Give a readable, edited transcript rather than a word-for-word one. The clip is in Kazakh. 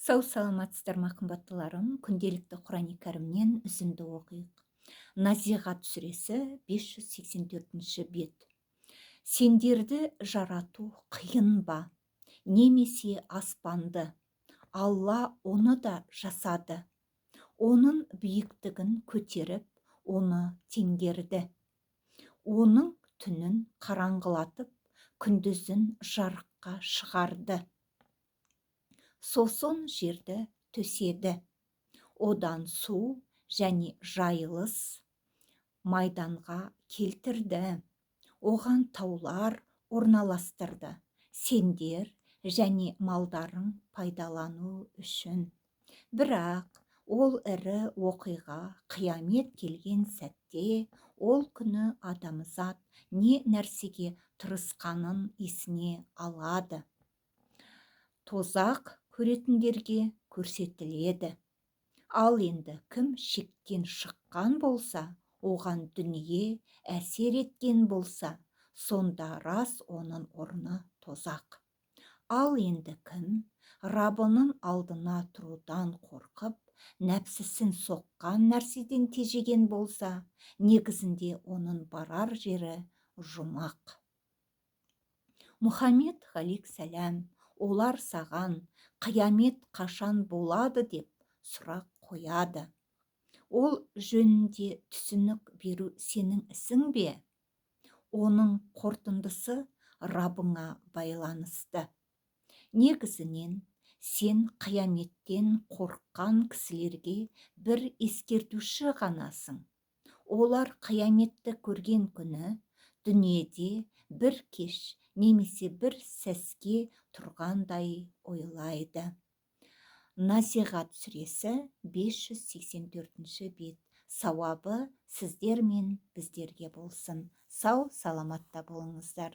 Сау саламатсыздар ма қымбаттыларым, күнделікті Құран кәрімнен үзінді оқиық. Назиғат сүресі 584 бет. Сендерді жарату қиын ба, немесе аспанды? Алла оны да жасады. Оның биіктігін көтеріп, оны теңгерді. Оның түнін қараңғылатып, күндізін жарыққа шығарды. Сосын жерді төседі. Одан су және жайылыс майданға келтірді. Оған таулар орналастырды. Сендер және малдарың пайдалану үшін. Бірақ ол ірі оқиға қиямет келген сәтте, ол күні адамзат не нәрсеге тырысқанын есіне алады. Тозақ көретіндерге көрсетіледі. Ал енді кім шектен шыққан болса, оған дүние әсер еткен болса, сонда рас оның орны тозақ. Ал енді кім Раббының алдына тұрудан қорқып, нәпсісін соққан нәрседен тежеген болса, негізінде оның барар жері жұмақ. Мұхаммед ғалейхиссалам, олар саған қиямет қашан болады деп сұрақ қояды. Ол жөнінде түсінік беру сенің ісің бе? Оның қорытындысы Раббыңа байланысты. Негізінен сен қияметтен қорыққан кісілерге бір ескертуші ғанасың. Олар қияметті көрген күні дүниеде бір кеш немесе бір сәске тұрғандай ойлайды. Назиғат сүресі 584 бет. Сауабы сіздер мен біздерге болсын. Сау саламатта болыңыздар.